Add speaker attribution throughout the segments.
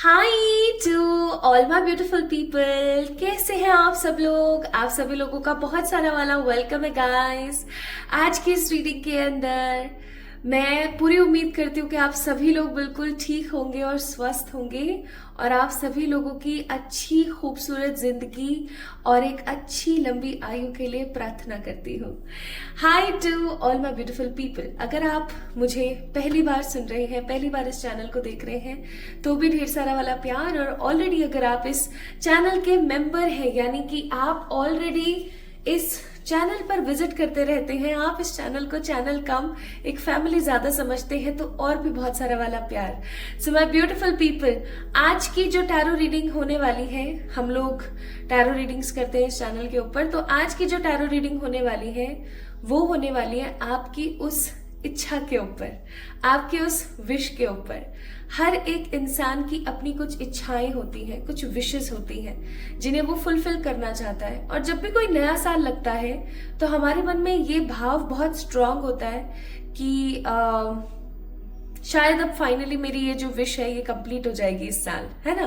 Speaker 1: Hi to all my beautiful people. कैसे हैं आप सब लोग? आप सभी लोगों का बहुत सारा वाला वेलकम है गाइस। आज की इस रीडिंग के अंदर मैं पूरी उम्मीद करती हूँ कि आप सभी लोग बिल्कुल ठीक होंगे और स्वस्थ होंगे और आप सभी लोगों की अच्छी खूबसूरत जिंदगी और एक अच्छी लंबी आयु के लिए प्रार्थना करती हूँ। Hi to all my beautiful people. अगर आप मुझे पहली बार सुन रहे हैं, पहली बार इस चैनल को देख रहे हैं, तो भी ढेर सारा वाला प्यार। और ऑलरेडी अगर आप इस चैनल के मेंबर हैं, यानी कि आप ऑलरेडी इस चैनल पर विजिट करते रहते हैं, आप इस चैनल को चैनल कम एक फैमिली ज्यादा समझते हैं, तो और भी बहुत सारा वाला प्यार। सो माय ब्यूटीफुल पीपल, आज की जो टैरो रीडिंग होने वाली है, हम लोग टैरो रीडिंग्स करते हैं इस चैनल के ऊपर, तो आज की जो टैरो रीडिंग होने वाली है वो होने वाली है आपकी उस इच्छा के ऊपर, आपके उस विश के ऊपर। हर एक इंसान की अपनी कुछ इच्छाएं होती हैं, कुछ विशेस होती हैं जिन्हें वो फुलफिल करना चाहता है। और जब भी कोई नया साल लगता है तो हमारे मन में ये भाव बहुत स्ट्रांग होता है कि शायद अब फाइनली मेरी ये जो विश है ये कंप्लीट हो जाएगी इस साल, है ना।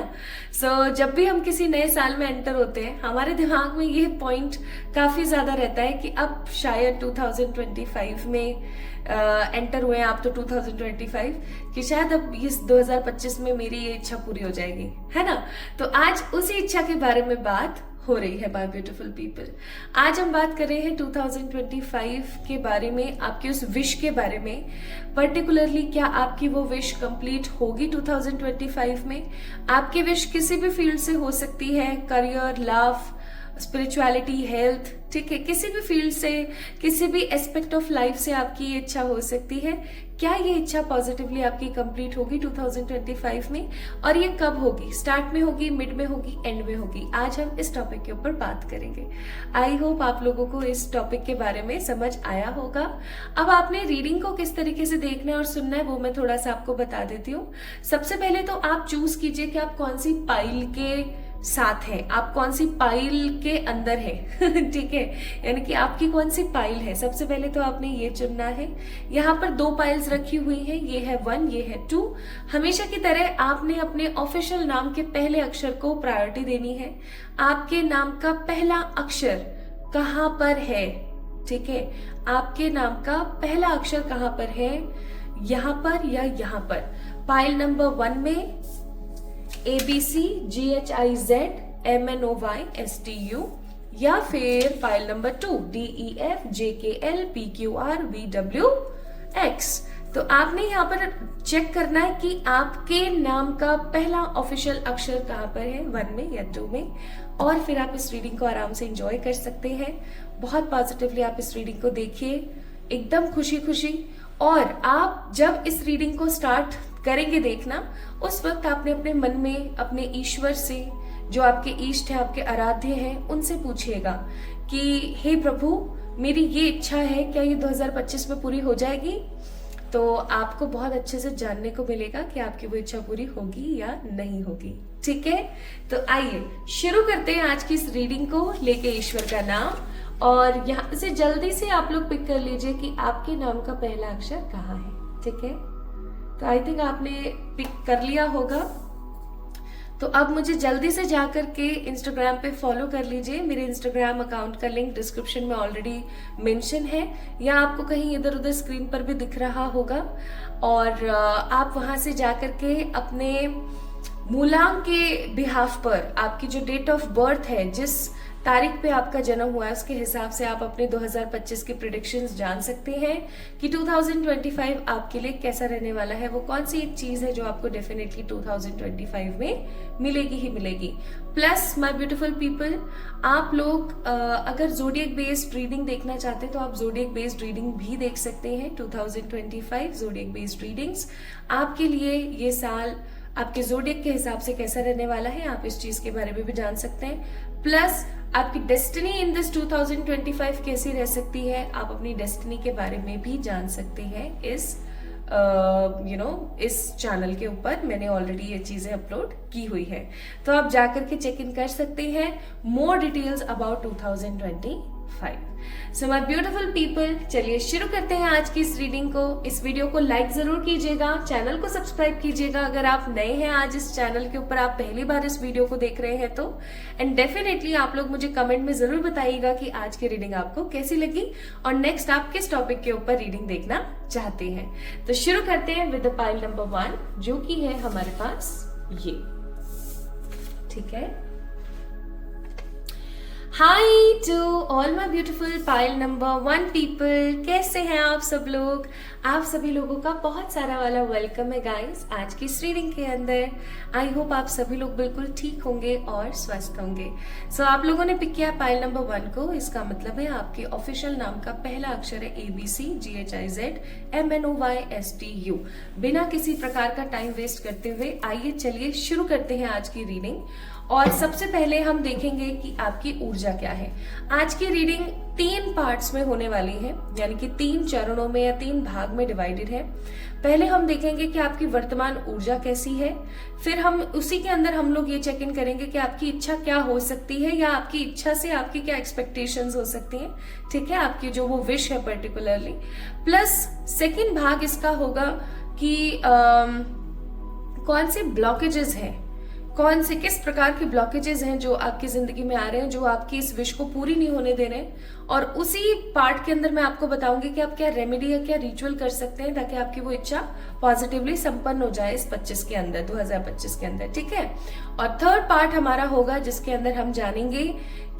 Speaker 1: सो जब भी हम किसी नए साल में एंटर होते हैं, हमारे दिमाग में ये पॉइंट काफी ज्यादा रहता है कि अब शायद 2025 में एंटर हुए हैं आप, तो 2025 कि शायद अब इस 2025 में मेरी ये इच्छा पूरी हो जाएगी, है ना। तो आज उसी इच्छा के बारे में बात हो रही है माय ब्यूटीफुल पीपल। आज हम बात कर रहे हैं 2025 के बारे में, आपके उस विश के बारे में। पर्टिकुलरली क्या आपकी वो विश कंप्लीट होगी 2025 में? आपकी विश किसी भी फील्ड से हो सकती है, करियर, लव, स्पिरिचुअलिटी, हेल्थ, ठीक है, किसी भी फील्ड से, किसी भी एस्पेक्ट ऑफ लाइफ से आपकी ये इच्छा हो सकती है। क्या ये इच्छा पॉजिटिवली आपकी कंप्लीट होगी 2025 में? और ये कब होगी? स्टार्ट में होगी, मिड में होगी, एंड में होगी? आज हम इस टॉपिक के ऊपर बात करेंगे। आई होप आप लोगों को इस टॉपिक के बारे में समझ आया होगा। अब आपने रीडिंग को किस तरीके से देखना है और सुनना है वो मैं थोड़ा सा आपको बता देती हूँ। सबसे पहले तो आप चूज कीजिए कि आप कौन सी पाइल के साथ है, आप कौन सी पाइल के अंदर है ठीक है, यानी कि आपकी कौन सी पाइल है। सबसे पहले तो आपने ये चुनना है। यहाँ पर 2 पाइल्स रखी हुई हैं, ये है 1, ये है 2। हमेशा की तरह आपने अपने ऑफिशियल नाम के पहले अक्षर को प्रायोरिटी देनी है। आपके नाम का पहला अक्षर कहाँ पर है, ठीक है, आपके नाम का पहला अक्षर कहाँ पर है, यहाँ पर या यहाँ पर। पाइल नंबर 1 में ABCGHIZMNOYSTU, या फिर फाइल नंबर 2 DEFJKLPQRVWX। तो आपने यहाँ पर चेक करना है कि आपके नाम का पहला ऑफिशियल अक्षर कहाँ पर है, 1 में या 2 में। और फिर आप इस रीडिंग को आराम से एंजॉय कर सकते हैं। बहुत पॉजिटिवली आप इस रीडिंग को देखिए, एकदम खुशी खुशी। और आप जब इस रीडिंग को स्टार्ट करेंगे देखना, उस वक्त आपने अपने मन में अपने ईश्वर से, जो आपके इष्ट है, आपके आराध्य हैं, उनसे पूछिएगा कि हे प्रभु, मेरी ये इच्छा है, क्या ये 2025 में पूरी हो जाएगी? तो आपको बहुत अच्छे से जानने को मिलेगा कि आपकी वो इच्छा पूरी होगी या नहीं होगी, ठीक है। तो आइए शुरू करते हैं आज की इस रीडिंग को लेके ईश्वर का नाम। और यहाँ से जल्दी से आप लोग पिक कर लीजिए कि आपके नाम का पहला अक्षर कहाँ है, ठीक है। तो आई थिंक आपने पिक कर लिया होगा। तो अब मुझे जल्दी से जाकर के इंस्टाग्राम पे फॉलो कर लीजिए। मेरे इंस्टाग्राम अकाउंट का लिंक डिस्क्रिप्शन में ऑलरेडी मेंशन है, या आपको कहीं इधर उधर स्क्रीन पर भी दिख रहा होगा। और आप वहां से जाकर के अपने मूलांक के बिहाफ पर, आपकी जो डेट ऑफ बर्थ है, जिस तारीख पे आपका जन्म हुआ है, उसके हिसाब से आप अपने 2025 की प्रिडिक्शंस जान सकते हैं कि 2025 आपके लिए कैसा रहने वाला है। वो कौन सी एक चीज है जो आपको डेफिनेटली 2025 में मिलेगी ही मिलेगी। प्लस माय ब्यूटीफुल पीपल, आप लोग अगर जोडियक बेस्ड रीडिंग देखना चाहते हैं तो आप जोडियक बेस्ड रीडिंग भी देख सकते हैं। 2025 जोडियक बेस्ड रीडिंग्स आपके लिए ये साल आपके जोडियक के हिसाब से कैसा रहने वाला है, आप इस चीज के बारे में भी जान सकते हैं। प्लस आपकी डेस्टिनी इन दिस 2025 कैसी रह सकती है, आप अपनी डेस्टिनी के बारे में भी जान सकते हैं इस इस चैनल के ऊपर। मैंने ऑलरेडी ये चीजें अपलोड की हुई है, तो आप जाकर के चेक इन कर सकते हैं more details about 2025। 5। So my beautiful people, चलिए शुरू करते हैं आज की इस रीडिंग को। इस वीडियो को लाइक जरूर कीजिएगा, चैनल को सब्सक्राइब कीजिएगा अगर आप नए हैं आज इस चैनल के ऊपर, आप पहली बार इस वीडियो को देख रहे हैं तो। एंड डेफिनेटली आप लोग मुझे कमेंट में जरूर बताइएगा कि आज की रीडिंग आपको कैसी लगी और नेक्स्ट आप किस टॉपिक के ऊपर रीडिंग देखना चाहते हैं। तो शुरू करते हैं विद द पाइल नंबर 1, जो कि है हमारे पास ये। ठीक है, hi to all my beautiful pile number 1 people, कैसे हैं आप सब लोग। आप सभी लोगों का बहुत सारा वाला वेलकम है गाइस आज की इस रीडिंग के अंदर। आई होप आप सभी लोग बिल्कुल ठीक होंगे और स्वस्थ होंगे। सो आप लोगों ने पिक किया पाइल नंबर 1 को, इसका मतलब है आपके ऑफिशियल नाम का पहला अक्षर है ABCGHIZMNOYSTU। बिना किसी प्रकार का टाइम वेस्ट करते हुए आइए चलिए शुरू करते हैं आज की रीडिंग। और सबसे पहले हम देखेंगे कि आपकी ऊर्जा क्या है। आज की रीडिंग 3 पार्ट्स में होने वाली है, यानी कि 3 चरणों में या 3 भाग में डिवाइडेड है। पहले हम देखेंगे कि आपकी वर्तमान ऊर्जा कैसी है, फिर हम उसी के अंदर हम लोग ये चेक इन करेंगे कि आपकी इच्छा क्या हो सकती है या आपकी इच्छा से आपकी क्या एक्सपेक्टेशंस हो सकती हैं। ठीक है, आपकी जो वो विश है पर्टिकुलरली। प्लस सेकेंड भाग इसका होगा कि कौन से ब्लॉकेजेस हैं, कौन से किस प्रकार के ब्लॉकेजेस हैं जो आपकी जिंदगी में आ रहे हैं, जो आपकी इस विश को पूरी नहीं होने दे रहे हैं। और उसी पार्ट के अंदर मैं आपको बताऊंगी कि आप क्या रेमेडी या क्या रिचुअल कर सकते हैं ताकि आपकी वो इच्छा पॉजिटिवली संपन्न हो जाए इस 25 के अंदर, 2025 के अंदर। ठीक है, और थर्ड पार्ट हमारा होगा जिसके अंदर हम जानेंगे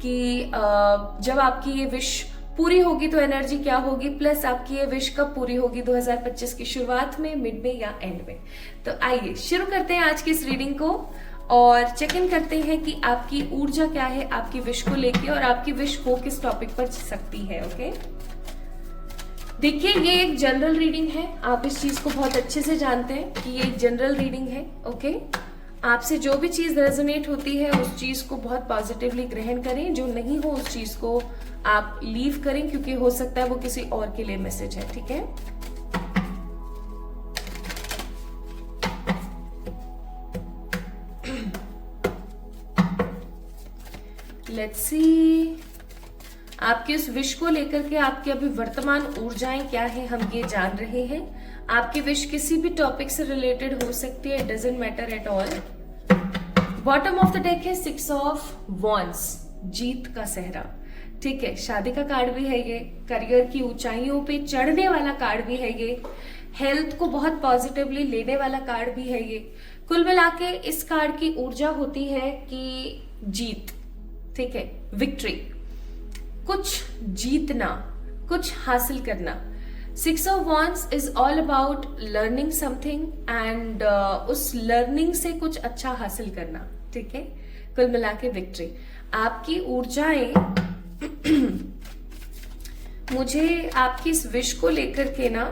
Speaker 1: कि जब आपकी ये विश पूरी होगी तो एनर्जी क्या होगी, प्लस आपकी ये विश कब पूरी होगी, 2025 की शुरुआत में, मिड में या एंड में। तो आइए शुरू करते हैं आज की इस रीडिंग को और चेक इन करते हैं कि आपकी ऊर्जा क्या है आपकी विश को लेके और आपकी विश हो किस टॉपिक पर सकती है। ओके, देखिए ये एक जनरल रीडिंग है, आप इस चीज को बहुत अच्छे से जानते हैं कि ये एक जनरल रीडिंग है। ओके, आपसे जो भी चीज रेजोनेट होती है उस चीज को बहुत पॉजिटिवली ग्रहण करें, जो नहीं हो उस चीज को आप लीव करें, क्योंकि हो सकता है वो किसी और के लिए मैसेज है। ठीक है, लेट्स सी आपकी उस विश को लेकर के आपकी अभी वर्तमान ऊर्जाएं क्या है, हम ये जान रहे हैं। आपकी विश किसी भी टॉपिक से रिलेटेड हो सकती है, doesn't matter at all. Bottom of the deck है 6 ऑफ वॉन्ड्स, जीत का सेहरा। ठीक है, शादी का कार्ड भी है ये, करियर की ऊंचाइयों पे चढ़ने वाला कार्ड भी है ये, हेल्थ को बहुत पॉजिटिवली लेने वाला कार्ड भी है ये। कुल मिला के इस कार्ड की ऊर्जा होती है कि जीत। ठीक है, विक्ट्री, कुछ जीतना, कुछ हासिल करना। 6 of wands is all about learning something and उस लर्निंग से कुछ अच्छा हासिल करना। ठीक है, कुल मिला के विक्ट्री। आपकी ऊर्जाएं मुझे आपकी इस विश को लेकर के ना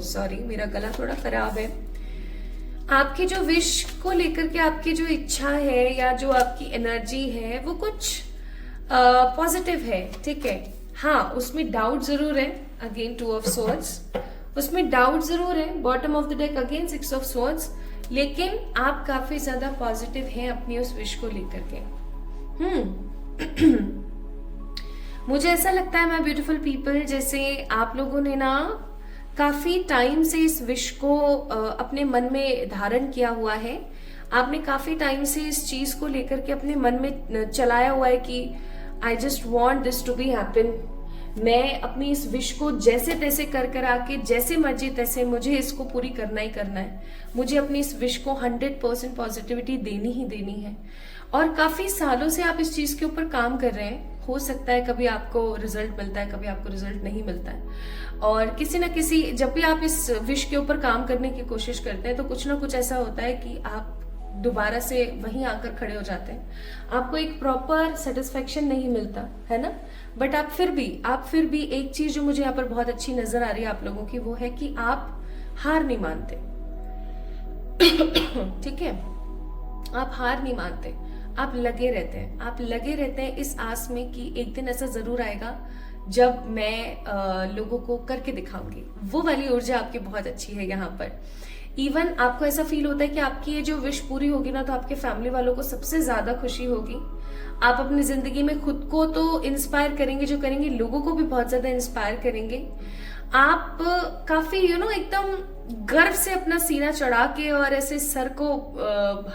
Speaker 1: सॉरी मेरा गला थोड़ा खराब है। आपकी जो विश को लेकर के आपकी जो इच्छा है या जो आपकी एनर्जी है वो कुछ पॉजिटिव है। ठीक है, हाँ उसमें डाउट जरूर है, अगेन 2 ऑफ स्वॉर्ड्स, उसमें डाउट जरूर है। Bottom of the deck again 6 of swords, लेकिन आप काफी ज्यादा पॉजिटिव हैं अपनी उस विश को लेकर के। मुझे ऐसा लगता है माय ब्यूटीफुल पीपल, जैसे आप लोगों ने ना काफी टाइम से इस विश को अपने मन में धारण किया हुआ है। आपने काफी टाइम से इस चीज को लेकर के अपने मन में चलाया हुआ है कि I just want this to be happen. मैं अपनी इस विश को जैसे तैसे कर आके, जैसे मर्जी तैसे मुझे इसको पूरी करना ही करना है। मुझे अपनी इस विश को 100% पॉजिटिविटी देनी ही देनी है। और काफी सालों से आप इस चीज के ऊपर काम कर रहे हैं। हो सकता है कभी आपको रिजल्ट मिलता है, कभी आपको रिजल्ट नहीं मिलता है। और किसी ना किसी, जब भी आप इस विश के ऊपर काम करने की कोशिश करते हैं तो कुछ ना कुछ ऐसा होता है कि आप दोबारा से वहीं आकर खड़े हो जाते हैं। आपको एक प्रॉपर सेटिस्फेक्शन नहीं मिलता है ना, बट आप फिर भी एक चीज जो मुझे यहाँ पर बहुत अच्छी नजर आ रही है आप लोगों की, वो है कि आप हार नहीं मानते। ठीक है, आप हार नहीं मानते, आप लगे रहते हैं इस आस में कि एक दिन ऐसा जरूर आएगा जब मैं लोगों को करके दिखाऊंगी। वो वाली ऊर्जा आपकी बहुत अच्छी है यहाँ पर। इवन आपको ऐसा फील होता है कि आपकी ये जो विश पूरी होगी ना, तो आपके फैमिली वालों को सबसे ज्यादा खुशी होगी। आप अपनी जिंदगी में खुद को तो इंस्पायर करेंगे, जो करेंगे लोगों को भी बहुत ज्यादा इंस्पायर करेंगे। आप काफी एकदम गर्व से अपना सीना चढ़ा के और ऐसे सर को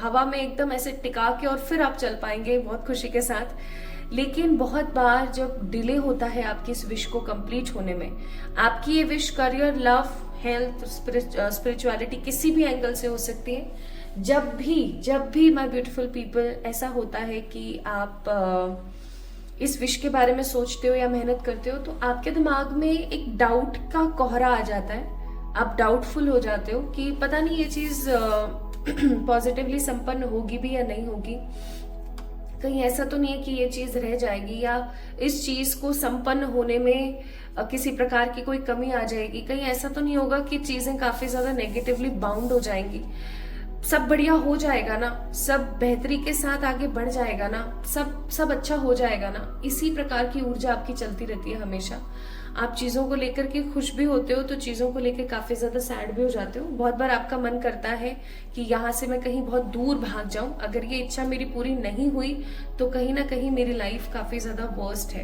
Speaker 1: हवा में एकदम ऐसे टिका के और फिर आप चल पाएंगे बहुत खुशी के साथ। लेकिन बहुत बार जब डिले होता है आपकी इस विश को कंप्लीट होने में, आपकी ये wish career, love, health, spirituality किसी भी एंगल से हो सकती है। जब भी माय ब्यूटीफुल पीपल ऐसा होता है कि आप इस विश के बारे में सोचते हो या मेहनत करते हो, तो आपके दिमाग में एक डाउट का कोहरा आ जाता है। आप डाउटफुल हो जाते हो कि पता नहीं ये चीज पॉजिटिवली संपन्न होगी भी या नहीं होगी। कहीं ऐसा तो नहीं है कि ये चीज रह जाएगी, या इस चीज को संपन्न होने में किसी प्रकार की कोई कमी आ जाएगी। कहीं ऐसा तो नहीं होगा कि चीजें काफी ज्यादा नेगेटिवली बाउंड हो जाएंगी। सब बढ़िया हो जाएगा ना, सब बेहतरी के साथ आगे बढ़ जाएगा ना, सब अच्छा हो जाएगा ना। इसी प्रकार की ऊर्जा आपकी चलती रहती है हमेशा। आप चीजों को लेकर के खुश भी होते हो तो चीजों को लेकर काफी ज्यादा सैड भी हो जाते हो। बहुत बार आपका मन करता है कि यहाँ से मैं कहीं बहुत दूर भाग जाऊं, अगर ये इच्छा मेरी पूरी नहीं हुई तो कहीं ना कहीं मेरी लाइफ काफी ज्यादा वर्स्ट है।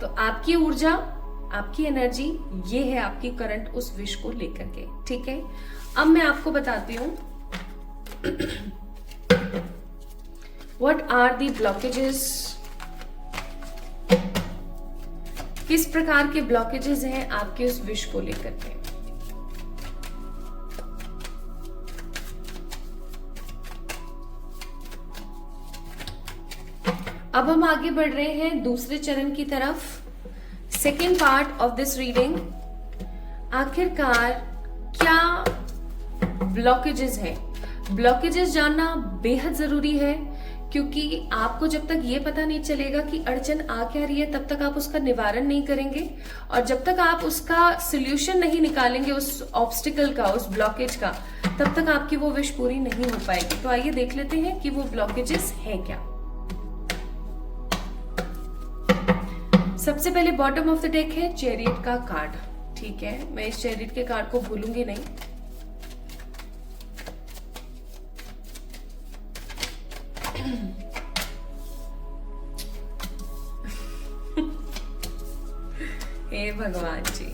Speaker 1: तो आपकी ऊर्जा, आपकी एनर्जी, ये है आपकी करंट उस विश को लेकर के। ठीक है, अब मैं आपको बताती हूँ What are the blockages? किस प्रकार के ब्लॉकेजेस हैं आपके उस विश को लेकर के। अब हम आगे बढ़ रहे हैं दूसरे चरण की तरफ, second part of this reading. आखिरकार क्या ब्लॉकेजेस हैं? ब्लॉकेजेस जानना बेहद जरूरी है, क्योंकि आपको जब तक ये पता नहीं चलेगा कि अड़चन आ क्या रही है, तब तक आप उसका निवारण नहीं करेंगे। और जब तक आप उसका सोल्यूशन नहीं निकालेंगे, उस ऑब्स्टिकल का, उस ब्लॉकेज का, तब तक आपकी वो विश पूरी नहीं हो पाएगी। तो आइए देख लेते हैं कि वो ब्लॉकेजेस हैं क्या। सबसे पहले बॉटम ऑफ द डेक है चैरियट का कार्ड। ठीक है, मैं इस चैरियट के कार्ड को भूलूंगी नहीं। हे भगवान जी,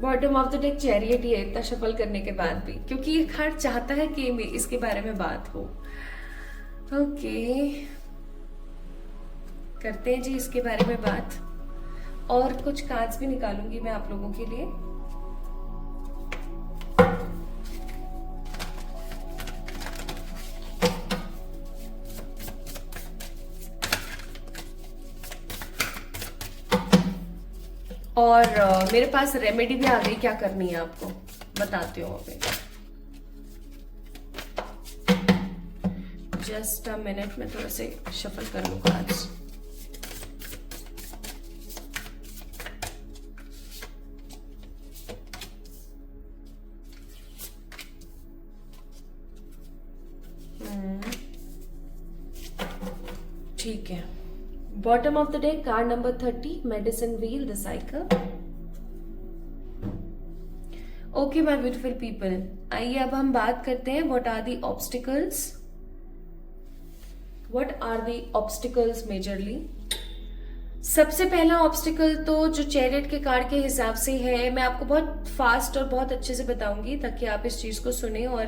Speaker 1: bottom of the deck chariot ही है इतना शफल करने के बाद भी, क्योंकि ये कार्ड चाहता है कि इसके बारे में बात हो। ओके, करते हैं जी इसके बारे में बात, और कुछ कार्ड्स भी निकालूंगी मैं आप लोगों के लिए। और मेरे पास रेमेडी भी आ गई, क्या करनी है आपको बताती हूँ अभी। जस्ट अ मिनट में थोड़ा से शफल कर लूँ कार्ड्स। ठीक है, bottom of the deck card number 30, medicine wheel, the cycle. Okay my beautiful people, आइए अब हम बात करते हैं what are the obstacles. What are the obstacles majorly. सबसे पहला ऑब्स्टिकल तो जो चैरियट के कार्ड के हिसाब से है, मैं आपको बहुत फास्ट और बहुत अच्छे से बताऊंगी ताकि आप इस चीज को सुने और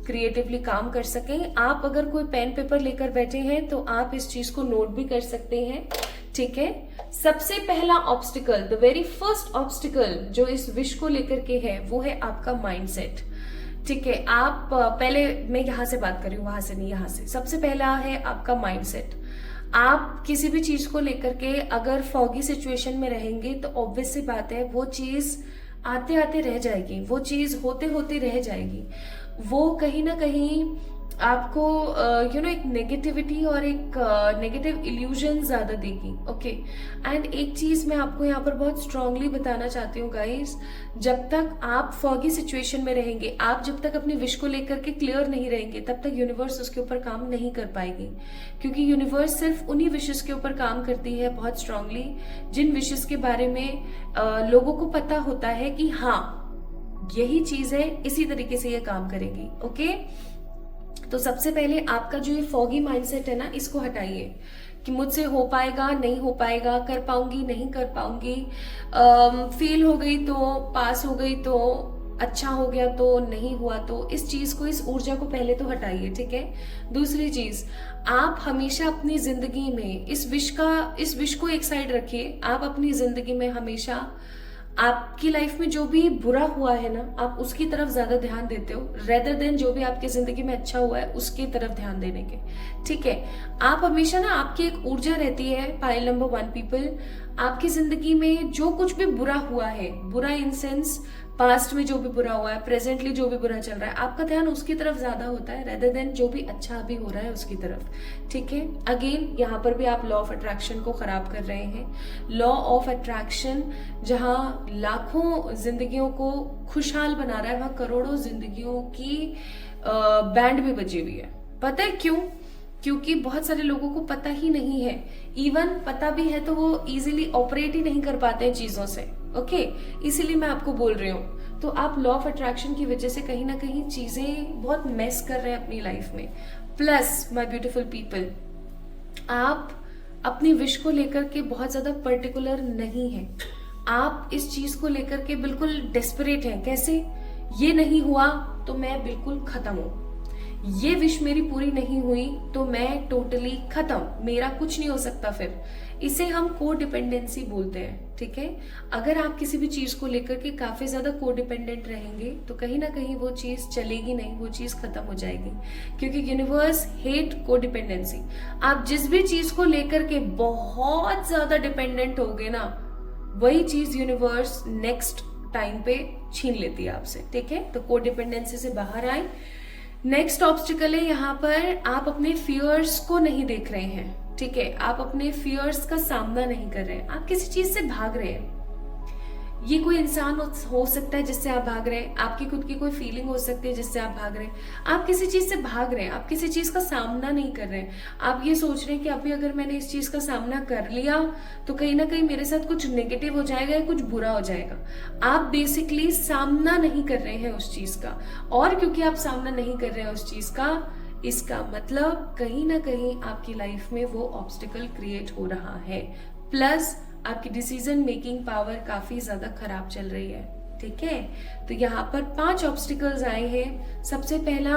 Speaker 1: क्रिएटिवली काम कर सकें। आप अगर कोई पेन पेपर लेकर बैठे हैं तो आप इस चीज को नोट भी कर सकते हैं। ठीक है, सबसे पहला obstacle, the very first obstacle जो इस विश को लेकर के है, वो है आपका माइंडसेट। ठीक है, आप पहले, मैं यहां से बात कर रही हूँ, वहां से नहीं, यहां से। सबसे पहला है आपका माइंडसेट। आप किसी भी चीज को लेकर के अगर फॉगी सिचुएशन में रहेंगे तो ऑब्वियस सी बात है वो चीज आते आते रह जाएगी, वो चीज होते होते रह जाएगी। वो कहीं ना कहीं आपको एक नेगेटिविटी और एक नेगेटिव इल्यूजन ज्यादा देगी। ओके, एंड एक चीज मैं आपको यहाँ पर बहुत स्ट्रांगली बताना चाहती हूँ गाइस, जब तक आप फॉगी सिचुएशन में रहेंगे, आप जब तक अपनी विश को लेकर के क्लियर नहीं रहेंगे, तब तक यूनिवर्स उसके ऊपर काम नहीं कर पाएगी। क्योंकि यूनिवर्स सिर्फ उन्हीं विशेस के ऊपर काम करती है बहुत स्ट्रांगली जिन विशेस के बारे में लोगों को पता होता है कि हाँ यही चीज है, इसी तरीके से ये काम करेगी। ओके, तो सबसे पहले आपका जो ये फॉगी माइंडसेट है ना, इसको हटाइए कि मुझसे हो पाएगा नहीं हो पाएगा, कर पाऊंगी नहीं कर पाऊंगी, फेल हो गई तो, पास हो गई तो, अच्छा हो गया तो, नहीं हुआ तो। इस चीज को, इस ऊर्जा को पहले तो हटाइए, ठीक है। दूसरी चीज, आप हमेशा अपनी जिंदगी में इस विश को एक साइड रखिए। आप अपनी जिंदगी में हमेशा आपकी लाइफ में जो भी बुरा हुआ है ना, आप उसकी तरफ ज्यादा ध्यान देते हो रेदर देन जो भी आपकी जिंदगी में अच्छा हुआ है उसकी तरफ ध्यान देने के, ठीक है। आप हमेशा ना, आपकी एक ऊर्जा रहती है, पाइल नंबर 1 पीपल, आपकी जिंदगी में जो कुछ भी बुरा हुआ है, बुरा इन सेंस पास्ट में जो भी बुरा हुआ है, प्रेजेंटली जो भी बुरा चल रहा है, आपका ध्यान उसकी तरफ ज्यादा होता है रेदर देन जो भी अच्छा अभी हो रहा है उसकी तरफ, ठीक है। अगेन यहाँ पर भी आप लॉ ऑफ अट्रैक्शन को खराब कर रहे हैं। लॉ ऑफ अट्रैक्शन जहां लाखों जिंदगियों को खुशहाल बना रहा है, वहां करोड़ों जिंदगियों की बैंड भी बजी हुई है। पता है क्यों? क्योंकि बहुत सारे लोगों को पता ही नहीं है, इवन पता भी है तो वो इजीली ऑपरेट ही नहीं कर पाते हैं चीजों से। ओके, इसीलिए मैं आपको बोल रही हूँ। तो आप लॉ ऑफ अट्रैक्शन की वजह से कहीं ना कहीं चीजें बहुत मेस कर रहे हैं अपनी लाइफ में। प्लस माय ब्यूटीफुल पीपल, आप अपनी विश को लेकर के बहुत ज्यादा पर्टिकुलर नहीं है। आप इस चीज को लेकर के बिल्कुल डेस्परेट हैं। कैसे? ये नहीं हुआ तो मैं बिल्कुल खत्म हूं, ये विश मेरी पूरी नहीं हुई तो मैं टोटली खत्म, मेरा कुछ नहीं हो सकता। फिर इसे हम कोडिपेंडेंसी बोलते हैं, ठीक है। अगर आप किसी भी चीज को लेकर के काफी ज्यादा कोडिपेंडेंट रहेंगे तो कहीं ना कहीं वो चीज चलेगी नहीं, वो चीज खत्म हो जाएगी, क्योंकि यूनिवर्स हेट कोडिपेंडेंसी। आप जिस भी चीज को लेकर के बहुत ज्यादा डिपेंडेंट होगे ना, वही चीज यूनिवर्स नेक्स्ट टाइम पे छीन लेती है आपसे, ठीक है। तो कोडिपेंडेंसी से बाहर आए। नेक्स्ट ऑब्स्टिकल है यहाँ पर, आप अपने फियर्स को नहीं देख रहे हैं, ठीक है। आप अपने फियर्स का सामना नहीं कर रहे हैं, आप किसी चीज से भाग रहे हैं। ये कोई इंसान हो सकता है जिससे आप भाग रहे हैं, आपकी खुद की कोई फीलिंग हो सकती है जिससे आप भाग रहे हैं। आप किसी चीज से भाग रहे हैं, आप किसी चीज का सामना नहीं कर रहे हैं। आप ये सोच रहे हैं कि अभी अगर मैंने इस चीज का सामना कर लिया तो कहीं ना कहीं मेरे साथ कुछ नेगेटिव हो जाएगा या कुछ बुरा हो जाएगा। आप बेसिकली सामना नहीं कर रहे हैं उस चीज का, और क्योंकि आप सामना नहीं कर रहे हैं उस चीज का, इसका मतलब कहीं ना कहीं आपकी लाइफ में वो ऑब्स्टिकल क्रिएट हो रहा है। प्लस आपकी डिसीजन मेकिंग पावर काफी ज्यादा खराब चल रही है, ठीक है। तो यहाँ पर 5 ऑब्स्टिकल्स आए हैं। सबसे पहला,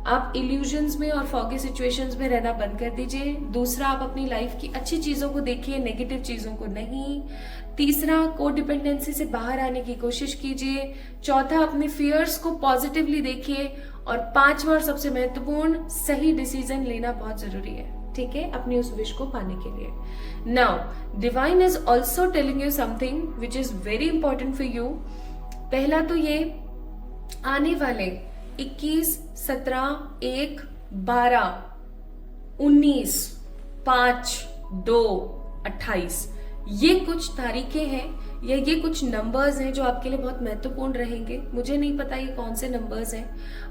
Speaker 1: आप इल्यूजन्स में और फॉगी सिचुएशंस में रहना बंद कर दीजिए। दूसरा, आप अपनी लाइफ की अच्छी चीजों को देखिए, नेगेटिव चीजों को नहीं। तीसरा, कोडिपेंडेंसी से बाहर आने की कोशिश कीजिए। चौथा, अपने फियर्स को पॉजिटिवली देखिए। और 5वां और सबसे महत्वपूर्ण, सही डिसीजन लेना बहुत जरूरी है, ठीक है, अपनी उस विश को पाने के लिए। Now divine is also telling you something which is very important for you. पहला तो ये, आने वाले 21, 17, 1, 12, 19, 5, 2, 28 ये कुछ तारीखें हैं या ये कुछ नंबर्स हैं जो आपके लिए बहुत महत्वपूर्ण रहेंगे। मुझे नहीं पता ये कौन से नंबर्स हैं,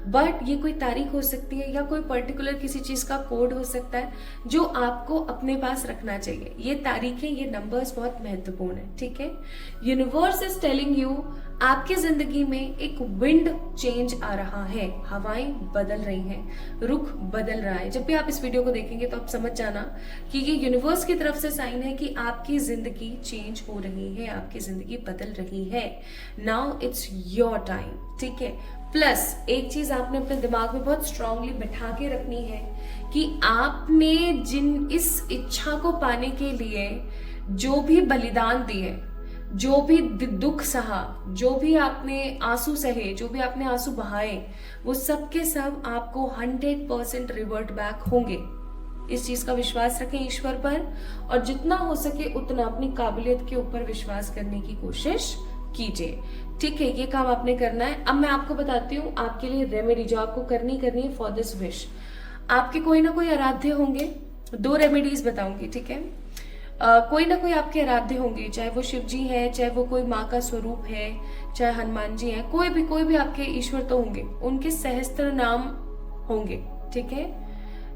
Speaker 1: बट ये कोई तारीख हो सकती है या कोई पर्टिकुलर किसी चीज का कोड हो सकता है जो आपको अपने पास रखना चाहिए। ये तारीखें, ये नंबर्स बहुत महत्वपूर्ण है, ठीक है। यूनिवर्स इज टेलिंग यू, आपकी जिंदगी में एक विंड चेंज आ रहा है, हवाएं बदल रही हैं, रुख बदल रहा है। जब भी आप इस वीडियो को देखेंगे तो आप समझ जाना कि ये यूनिवर्स की तरफ से साइन है कि आपकी जिंदगी चेंज हो रही है, आपकी जिंदगी बदल रही है। नाउ इट्स योर टाइम, ठीक है। प्लस एक चीज आपने अपने दिमाग में बहुत स्ट्रांगली बैठा के रखनी है कि आपने जिन इस इच्छा को पाने के लिए जो भी बलिदान दिए, जो भी दुख सहा, जो भी आपने आंसू सहे, जो भी आपने आंसू बहाए, वो सब के सब आपको 100% रिवर्ट बैक होंगे। इस चीज का विश्वास रखें ईश्वर पर, और जितना हो सके उतना अपनी काबिलियत के ऊपर विश्वास करने की कोशिश कीजिए, ठीक है। ये काम आपने करना है। अब मैं आपको बताती हूँ आपके लिए रेमेडी जो आपको करनी है फॉर दिस विश। आपके कोई ना कोई आराध्य होंगे, 2 रेमेडीज बताऊंगी, ठीक है। कोई ना कोई आपके आराध्य होंगे, चाहे वो शिव जी है, चाहे वो कोई माँ का स्वरूप है, चाहे हनुमान जी है, कोई भी आपके ईश्वर तो होंगे। उनके सहस्त्र नाम होंगे, ठीक है।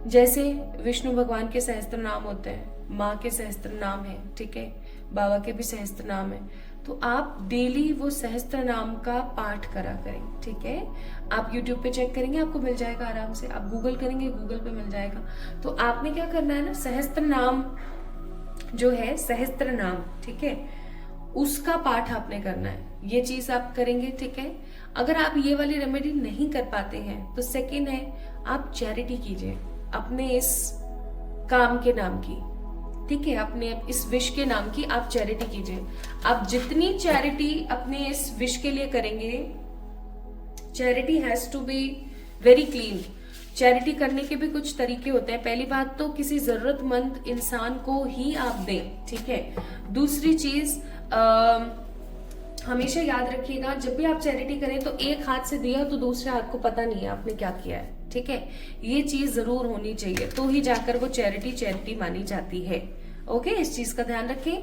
Speaker 1: जैसे विष्णु भगवान के सहस्त्र नाम होते हैं, माँ के सहस्त्र नाम है, ठीक है, बाबा के भी सहस्त्र नाम है। तो आप डेली वो सहस्त्र नाम का पाठ करा करें, ठीक है। आप YouTube पे चेक करेंगे, आपको मिल जाएगा आराम से। आप गूगल करेंगे, गूगल पे मिल जाएगा। तो आपने क्या करना है ना, सहस्त्र नाम जो है, सहस्त्र नाम, ठीक है, उसका पाठ आपने करना है। ये चीज आप करेंगे, ठीक है। अगर आप ये वाली रेमेडी नहीं कर पाते हैं तो सेकेंड है, आप चैरिटी कीजिए अपने इस काम के नाम की, ठीक है। अपने इस विश के नाम की आप चैरिटी कीजिए। आप जितनी चैरिटी अपने इस विश के लिए करेंगे, charity has to be very clean. Charity करने के भी कुछ तरीके होते हैं। पहली बात तो किसी जरूरतमंद इंसान को ही आप दें, ठीक है। दूसरी चीज, हमेशा याद रखिएगा, जब भी आप चैरिटी करें तो एक हाथ से दिया तो दूसरे हाथ को पता नहीं है आपने क्या किया है, ठीक है। ये चीज जरूर होनी चाहिए, तो ही जाकर वो चैरिटी मानी जाती है। ओके, इस चीज का ध्यान रखें।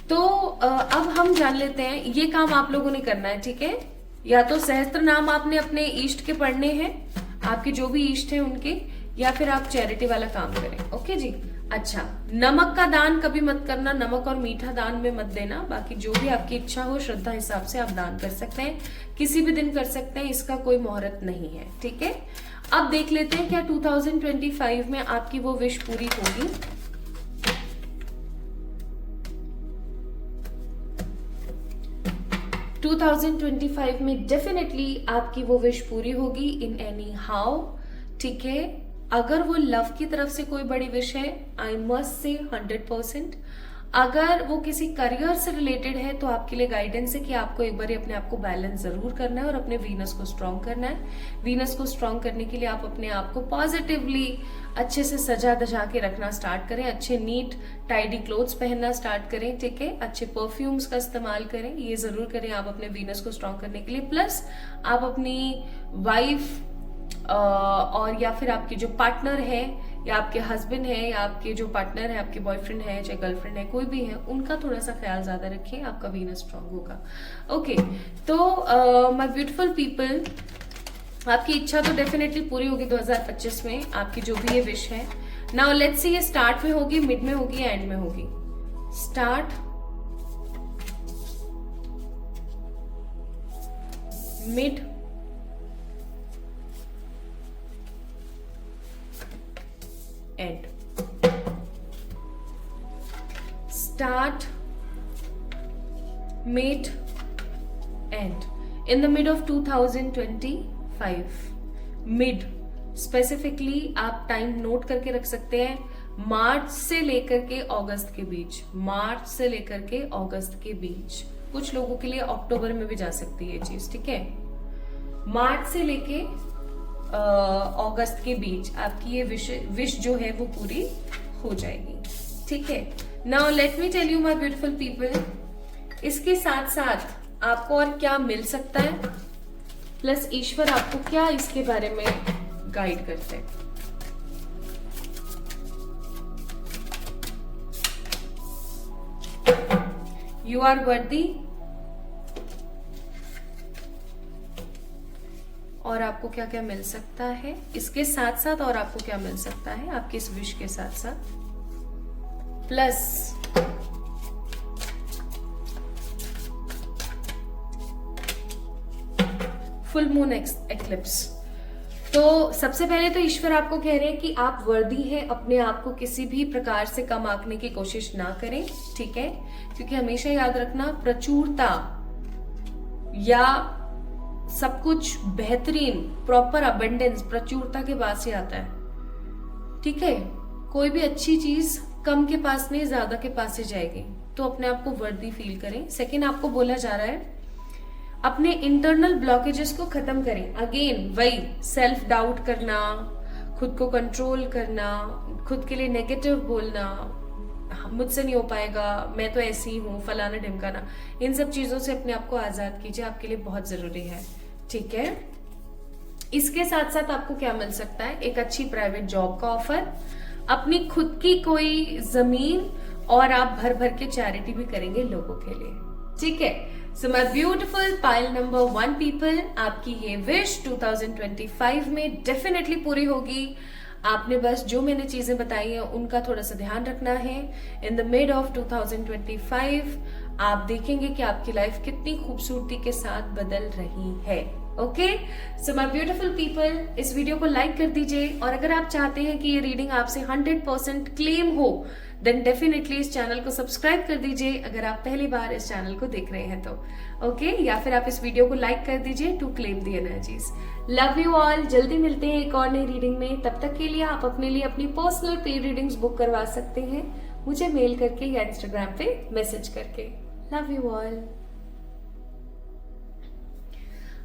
Speaker 1: तो अब हम जान लेते हैं, ये काम आप लोगों ने करना है, ठीक है। या तो सहस्त्र नाम आपने अपने इष्ट के पढ़ने हैं, आपके जो भी इष्ट हैं उनके, या फिर आप चैरिटी वाला काम करें। ओके जी। अच्छा, नमक का दान कभी मत करना, नमक और मीठा दान में मत देना। बाकी जो भी आपकी इच्छा हो, श्रद्धा हिसाब से आप दान कर सकते हैं, किसी भी दिन कर सकते हैं, इसका कोई मुहूर्त नहीं है, ठीक है। अब देख लेते हैं क्या 2025 में आपकी वो विश पूरी होगी। टू 2025 में डेफिनेटली आपकी वो विश पूरी होगी इन एनी हाउ, ठीक है। अगर वो लव की तरफ से कोई बड़ी विश है, आई मस्ट से 100%। अगर वो किसी करियर से रिलेटेड है तो आपके लिए गाइडेंस है कि आपको एक बार अपने आप को बैलेंस जरूर करना है और अपने वीनस को स्ट्रॉन्ग करना है। वीनस को स्ट्रॉन्ग करने के लिए आप अपने आप को पॉजिटिवली अच्छे से सजा धजा के रखना स्टार्ट करें, अच्छे नीट टाइडी क्लोथ्स पहनना स्टार्ट करें, ठीक है। अच्छे परफ्यूम्स का इस्तेमाल करें, ये जरूर करें आप अपने वीनस को स्ट्रॉन्ग करने के लिए। प्लस आप अपनी वाइफ और या फिर आपके जो पार्टनर है, या आपके हस्बैंड है, या आपके जो पार्टनर है, आपके बॉयफ्रेंड है, चाहे गर्लफ्रेंड है, कोई भी है, उनका थोड़ा सा ख्याल ज्यादा रखिए, आपका वीनस स्ट्रांग होगा। ओके, तो माय ब्यूटीफुल पीपल, आपकी इच्छा तो डेफिनेटली पूरी होगी 2025 में, आपकी जो भी ये विश है। नाउ लेट्स सी, ये स्टार्ट में होगी, मिड में होगी, एंड में होगी। Start, mid, end. Start, mid, end. In the mid of 2025, mid specifically आप टाइम नोट करके रख सकते हैं, मार्च से लेकर के अगस्त के बीच, मार्च से लेकर के अगस्त के बीच। कुछ लोगों के लिए अक्टूबर में भी जा सकती है ये चीज, ठीक है। मार्च से लेके अगस्त के बीच आपकी ये विश जो है वो पूरी हो जाएगी, ठीक है। Now let me tell you my beautiful people, इसके साथ साथ आपको और क्या मिल सकता है, प्लस ईश्वर आपको क्या इसके बारे में गाइड करते हैं। यू आर वर्दी, और आपको क्या क्या मिल सकता है इसके साथ साथ, और आपको क्या मिल सकता है आपके इस विश के साथ साथ, प्लस फुल मून एक्लिप्स। तो सबसे पहले तो ईश्वर आपको कह रहे हैं कि आप वर्दी हैं, अपने आप को किसी भी प्रकार से कम आंकने की कोशिश ना करें, ठीक है। क्योंकि हमेशा याद रखना, प्रचुरता या सब कुछ बेहतरीन, प्रॉपर अबंडेंस प्रचुरता के पास ही आता है, ठीक है। कोई भी अच्छी चीज कम के पास नहीं, ज्यादा के पास ही जाएगी। तो अपने आप को वर्दी फील करें। सेकंड, आपको बोला जा रहा है अपने इंटरनल ब्लॉकेजेस को खत्म करें। अगेन वही सेल्फ डाउट करना, खुद को कंट्रोल करना, खुद के लिए नेगेटिव बोलना, मुझसे नहीं हो पाएगा, मैं तो ऐसी हूँ, फलाना ढिमकाना, इन सब चीजों से अपने आप को आजाद कीजिए, आपके लिए बहुत जरूरी है, ठीक है। इसके साथ साथ आपको क्या मिल सकता है, एक अच्छी प्राइवेट जॉब का ऑफर, अपनी खुद की कोई जमीन, और आप भर भर के चैरिटी भी करेंगे लोगों के लिए, ठीक है। So my beautiful people number 1 people, आपकी ये विश 2025 में डेफिनेटली पूरी होगी। आपने बस जो मैंने चीजें बताई हैं उनका थोड़ा सा ध्यान रखना है। इन द मिड ऑफ 2025 आप देखेंगे कि आपकी लाइफ कितनी खूबसूरती के साथ बदल रही है। Okay, so my beautiful people, इस वीडियो को लाइक कर दीजिए, और अगर आप चाहते हैं कि ये रीडिंग आपसे 100% क्लेम हो, देन डेफिनेटली इस चैनल को सब्सक्राइब कर दीजिए अगर आप पहली बार इस चैनल को देख रहे हैं तो। ओके, या फिर आप इस वीडियो को लाइक कर दीजिए to claim the energies. Love you all, जल्दी मिलते हैं एक और नई रीडिंग में। तब तक के लिए आप अपने लिए अपनी पर्सनल पेड रीडिंग्स बुक करवा सकते हैं मुझे मेल करके या इंस्टाग्राम पे मैसेज करके। Love you all.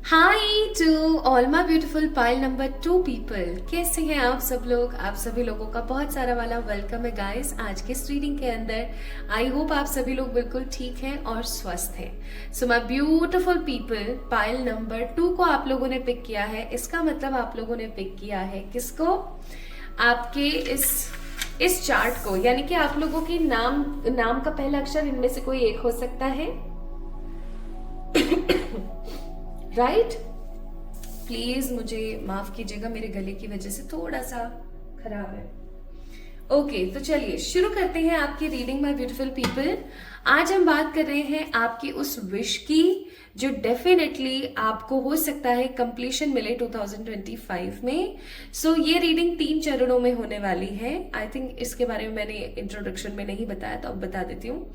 Speaker 1: Hi to all my beautiful people number 2 people, कैसे हैं आप सब लोग? आप सभी लोगों का बहुत सारा वाला वेलकम है गाइस आज के इस रीडिंग के अंदर। आई होप आप सभी लोग बिल्कुल ठीक हैं और स्वस्थ हैं। So my beautiful people, pile number 2 को आप लोगों ने पिक किया है। इसका मतलब आप लोगों ने पिक किया है किसको? आपके इस चार्ट को, यानी कि आप लोगों की नाम का पहला अक्षर इनमें से कोई एक हो सकता है। राइट? प्लीज मुझे माफ कीजिएगा, मेरे गले की वजह से थोड़ा सा खराब है। ओके, तो चलिए शुरू करते हैं आपकी रीडिंग माय ब्यूटीफुल पीपल। आज हम बात कर रहे हैं आपकी उस विश की जो डेफिनेटली आपको हो सकता है कंप्लीशन मिले 2025 में। सो ये रीडिंग 3 चरणों में होने वाली है। आई थिंक इसके बारे में मैंने इंट्रोडक्शन में नहीं बताया, तो अब बता देती हूँ।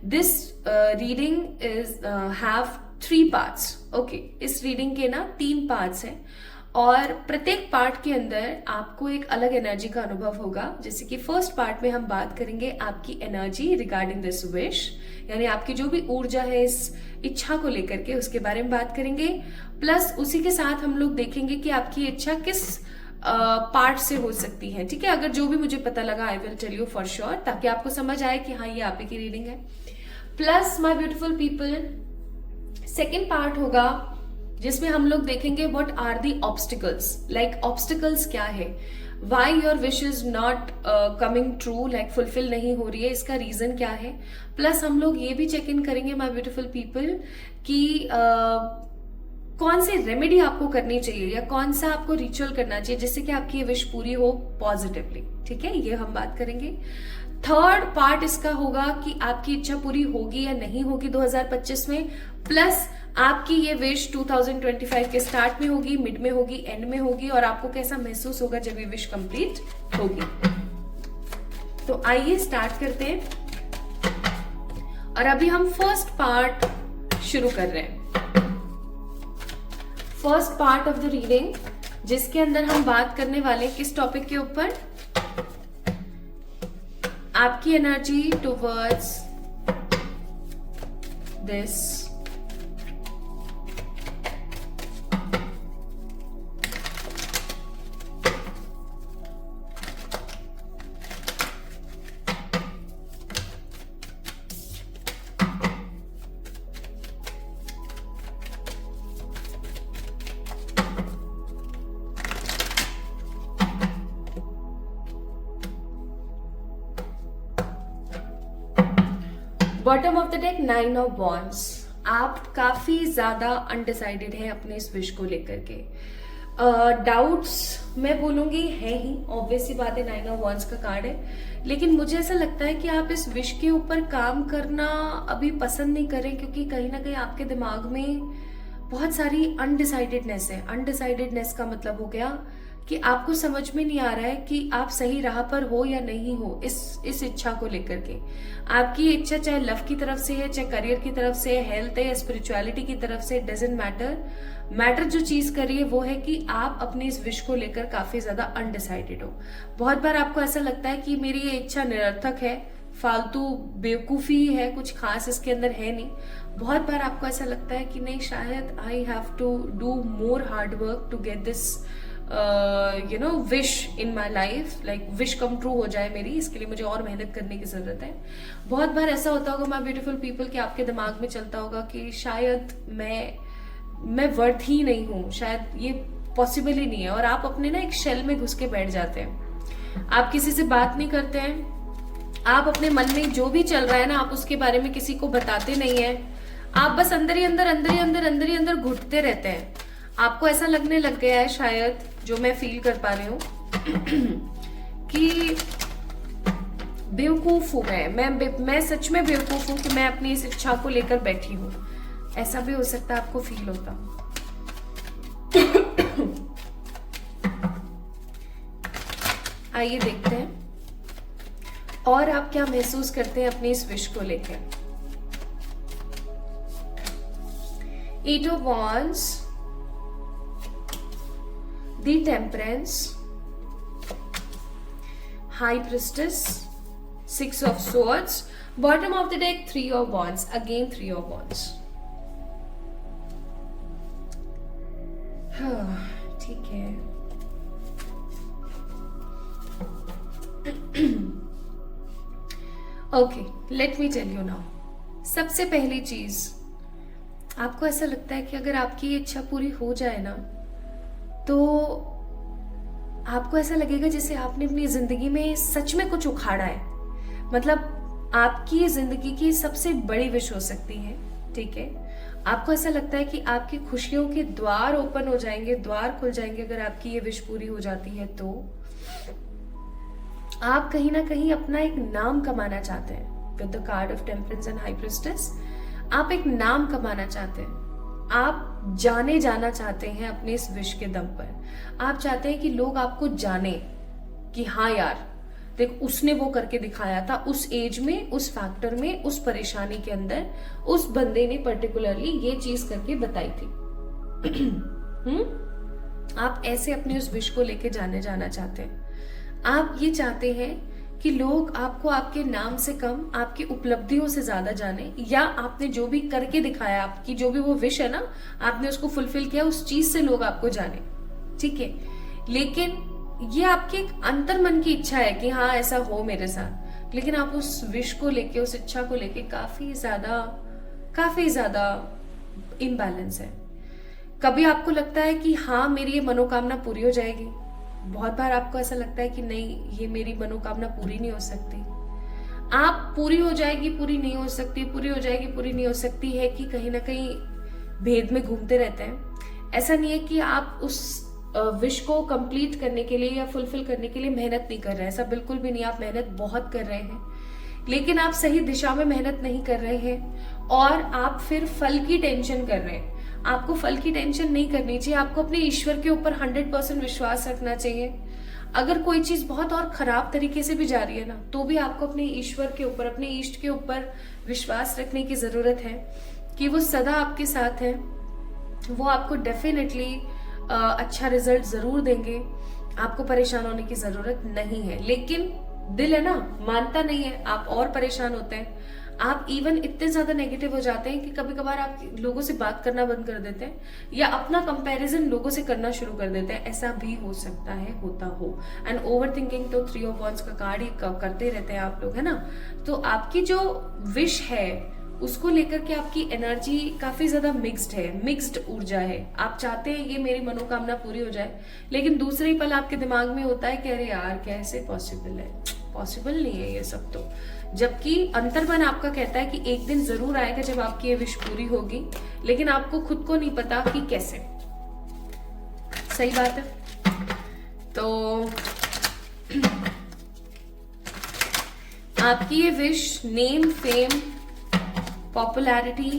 Speaker 1: This reading is have 3 parts. Okay, इस रीडिंग के ना 3 पार्ट्स हैं, और प्रत्येक पार्ट के अंदर आपको एक अलग एनर्जी का अनुभव होगा। जैसे कि फर्स्ट पार्ट में हम बात करेंगे आपकी एनर्जी रिगार्डिंग दिस विश, यानी आपकी जो भी ऊर्जा है इस इच्छा को लेकर के, उसके बारे में बात करेंगे। प्लस उसी के साथ हम लोग देखेंगे कि आपकी इच्छा किस पार्ट से हो सकती है। ठीक है, अगर जो भी मुझे पता लगा I will tell you for sure, ताकि आपको समझ आए कि हाँ ये आप ही की रीडिंग है। Plus my beautiful people, second part होगा जिसमें हम लोग देखेंगे what are the obstacles, like obstacles क्या है, why your wish is not coming true, like fulfil नहीं हो रही है, इसका रीजन क्या है। प्लस हम लोग ये भी चेक इन करेंगे माय ब्यूटीफुल पीपल कि कौन सी रेमेडी आपको करनी चाहिए या कौन सा आपको रिचुअल करना चाहिए जिससे कि आपकी ये विश पूरी हो पॉजिटिवली। ठीक है, ये हम बात करेंगे। थर्ड पार्ट इसका होगा कि आपकी इच्छा पूरी होगी या नहीं होगी 2025 में। प्लस आपकी ये विश 2025 के स्टार्ट में होगी, मिड में होगी, एंड में होगी, और आपको कैसा महसूस होगा जब ये विश कंप्लीट होगी। तो आइए स्टार्ट करते हैं, और अभी हम फर्स्ट पार्ट शुरू कर रहे हैं। First part of the reading, जिसके अंदर हम बात करने वाले किस टॉपिक के ऊपर? आपकी energy towards this bottom of the deck 9 of wands. आप काफी ज्यादा अनडिसाइडेड हैं अपने इस विश को लेकर के। डाउट्स मैं बोलूंगी है ही, ऑब्वियस सी बात है, 9 ऑफ वॉन्ड्स का कार्ड है। लेकिन मुझे ऐसा लगता है कि आप इस विश के ऊपर काम करना अभी पसंद नहीं करें, क्योंकि कहीं ना कहीं आपके दिमाग में बहुत सारी अनडिसाइडेडनेस है। अनडिसाइडेडनेस का मतलब हो गया कि आपको समझ में नहीं आ रहा है कि आप सही राह पर हो या नहीं हो इस इच्छा को लेकर के। आपकी इच्छा चाहे लव की तरफ से है, चाहे करियर की तरफ से, हेल्थ है या स्पिरिचुअलिटी की तरफ से, डजंट मैटर जो चीज कर रही है वो है कि आप अपनी इस विश को लेकर काफी ज्यादा अनडिसाइडेड हो। बहुत बार आपको ऐसा लगता है कि मेरी ये इच्छा निरर्थक है, फालतू बेवकूफी है, कुछ खास इसके अंदर है नहीं। बहुत बार आपको ऐसा लगता है कि नहीं, शायद I have to do more hard work to get this wish in my life, like wish come true हो जाए मेरी, इसके लिए मुझे और मेहनत करने की जरूरत है। बहुत बार ऐसा होता होगा माय ब्यूटीफुल पीपल कि आपके दिमाग में चलता होगा कि शायद मैं वर्थ ही नहीं हूं, शायद ये पॉसिबल ही नहीं है, और आप अपने ना एक शेल में घुस के बैठ जाते हैं। आप किसी से बात नहीं करते हैं, आप अपने मन में जो भी चल रहा है ना, आप उसके बारे में किसी को बताते नहीं है, आप बस अंदर ही अंदर घुटते रहते हैं। आपको ऐसा लगने लग गया है शायद, जो मैं फील कर पा रही हूँ, कि बेवकूफ हूं मैं सच में बेवकूफ हूं कि मैं अपनी इस इच्छा को लेकर बैठी हूं। ऐसा भी हो सकता है आपको फील होता। आइए देखते हैं और आप क्या महसूस करते हैं अपनी इस विश को लेकर। Eight of wands, the temperance, high priestess, six of swords, bottom of the deck three of wands, again three of wands। हाँ, ठीक है। Okay, let me tell you now. सबसे पहली चीज, आपको ऐसा लगता है कि अगर आपकी ये इच्छा पूरी हो जाए ना, तो आपको ऐसा लगेगा जैसे आपने अपनी जिंदगी में सच में कुछ उखाड़ा है। मतलब आपकी जिंदगी की सबसे बड़ी विश हो सकती है, ठीक है। आपको ऐसा लगता है कि आपकी खुशियों के द्वार ओपन हो जाएंगे, द्वार खुल जाएंगे अगर आपकी ये विश पूरी हो जाती है। तो आप कहीं ना कहीं अपना एक नाम कमाना चाहते हैं। With the card of temperance and high priestess, आप एक नाम कमाना चाहते हैं। आप जाने जाना चाहते हैं अपने इस विश के दम पर। आप चाहते हैं कि लोग आपको जाने कि हाँ यार देख, उसने वो करके दिखाया था, उस एज में, उस फैक्टर में, उस परेशानी के अंदर उस बंदे ने पर्टिकुलरली ये चीज करके बताई थी। आप ऐसे अपनी उस विश को लेके जाना चाहते हैं। आप ये चाहते हैं कि लोग आपको आपके नाम से कम आपकी उपलब्धियों से ज्यादा जाने, या आपने जो भी करके दिखाया, आपकी जो भी वो विश है ना, आपने उसको फुलफिल किया, उस चीज से लोग आपको जाने, ठीक है। लेकिन ये आपकी एक अंतर मन की इच्छा है कि हाँ ऐसा हो मेरे साथ, लेकिन आप उस विश को लेके, उस इच्छा को लेके काफी ज्यादा इम्बैलेंस है। कभी आपको लगता है कि हाँ मेरी ये मनोकामना पूरी हो जाएगी, बहुत बार आपको ऐसा लगता है कि नहीं, ये मेरी मनोकामना पूरी नहीं हो सकती। आप पूरी हो जाएगी, पूरी नहीं हो सकती, पूरी हो जाएगी, पूरी नहीं हो सकती है कि कहीं ना कहीं भेद में घूमते रहते हैं। ऐसा नहीं है कि आप उस विश को कंप्लीट करने के लिए या फुलफिल करने के लिए मेहनत नहीं कर रहे हैं, ऐसा बिल्कुल भी नहीं। आप मेहनत बहुत कर रहे हैं, लेकिन आप सही दिशा में मेहनत नहीं कर रहे हैं, और आप फिर फल की टेंशन कर रहे हैं। आपको फल की टेंशन नहीं करनी चाहिए। आपको अपने ईश्वर के ऊपर 100% विश्वास रखना चाहिए। अगर कोई चीज बहुत और खराब तरीके से भी जा रही है ना, तो भी आपको अपने ईश्वर के ऊपर, अपने इष्ट के ऊपर विश्वास रखने की जरूरत है कि वो सदा आपके साथ है। वो आपको डेफिनेटली अच्छा रिजल्ट जरूर देंगे। आपको परेशान होने की जरूरत नहीं है, लेकिन दिल है ना, मानता नहीं है। आप और परेशान होते हैं। आप इवन इतने ज्यादा नेगेटिव हो जाते हैं कि कभी कभार आप लोगों से बात करना बंद कर देते हैं, या अपना कंपैरिजन लोगों से करना शुरू कर देते हैं। ऐसा भी हो सकता है, होता हो। एंड ओवर थिंकिंग तो 3 ऑफ wands का कार्ड ही करते रहते हैं आप लोग, है ना। तो आपकी जो विश है उसको लेकर के आपकी एनर्जी काफी ज्यादा मिक्स्ड है, मिक्स्ड ऊर्जा है। आप चाहते हैं ये मेरी मनोकामना पूरी हो जाए, लेकिन दूसरे ही पल आपके दिमाग में होता है कि अरे यार कैसे पॉसिबल है, पॉसिबल नहीं है ये सब तो। जबकि अंतर्मन आपका कहता है कि एक दिन जरूर आएगा जब आपकी ये विश पूरी होगी, लेकिन आपको खुद को नहीं पता कि कैसे। सही बात है। तो आपकी ये विश नेम, फेम, पॉपुलैरिटी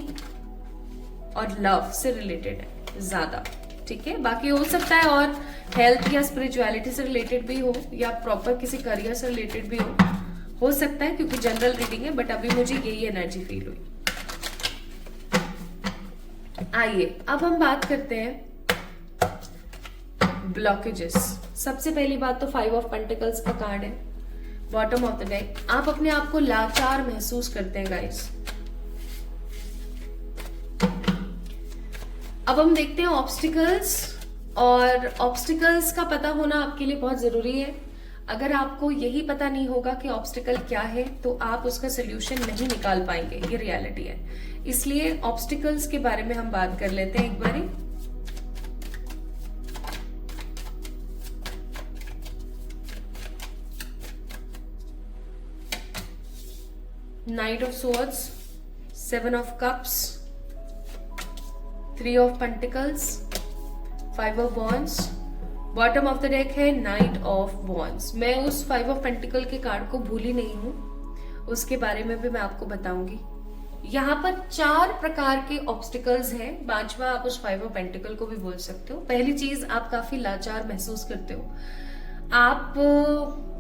Speaker 1: और लव से रिलेटेड है ज्यादा, ठीक है। बाकी हो सकता है और हेल्थ या स्पिरिचुअलिटी से रिलेटेड भी हो, या प्रॉपर किसी करियर से रिलेटेड भी हो सकता है, क्योंकि जनरल रीडिंग है। बट अभी मुझे यही एनर्जी फील हुई। आइए अब हम बात करते हैं ब्लॉकेजेस। सबसे पहली बात तो 5 ऑफ पेंटिकल्स का कार्ड है, बॉटम ऑफ द डेक। आप अपने आप को लाचार महसूस करते हैं गाइस। अब हम देखते हैं ऑब्स्टिकल्स, और ऑब्स्टिकल्स का पता होना आपके लिए बहुत जरूरी है। अगर आपको यही पता नहीं होगा कि ऑब्स्टिकल क्या है, तो आप उसका सोल्यूशन नहीं निकाल पाएंगे, ये रियलिटी है। इसलिए ऑब्स्टिकल्स के बारे में हम बात कर लेते हैं एक बारी। Night of swords, 7 of cups, 3 of pentacles, 5 of wands, bottom of the deck है नाइट ऑफ वॉन्ड्स। मैं उस 5 ऑफ पेंटिकल के कार्ड को भूली नहीं हूँ, उसके बारे में भी मैं आपको बताऊंगी। यहाँ पर 4 प्रकार के ऑब्स्टिकल्स हैं। 5वां आप उस 5 ऑफ पेंटिकल को भी बोल सकते हो। पहली चीज, आप काफी लाचार महसूस करते हो। आप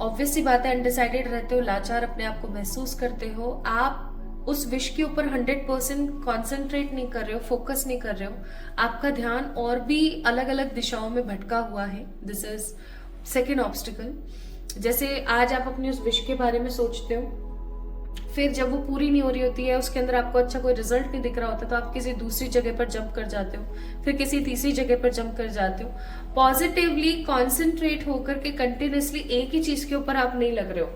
Speaker 1: ऑब्वियस सी बात है, अनडिसाइडेड रहते हो, लाचार अपने आप को महसूस करते हो। आप उस विश के ऊपर 100% कॉन्सेंट्रेट नहीं कर रहे हो, फोकस नहीं कर रहे हो। आपका ध्यान और भी अलग अलग दिशाओं में भटका हुआ है। This is second obstacle. जैसे आज आप अपनी उस विश के बारे में सोचते हो, फिर जब वो पूरी नहीं हो रही होती है, उसके अंदर आपको अच्छा कोई रिजल्ट नहीं दिख रहा होता, तो आप किसी दूसरी जगह पर जंप कर जाते हो, फिर किसी तीसरी जगह पर जंप कर जाते हो। पॉजिटिवली कॉन्सेंट्रेट होकर के कंटिन्यूसली एक ही चीज के ऊपर आप नहीं लग रहे हो।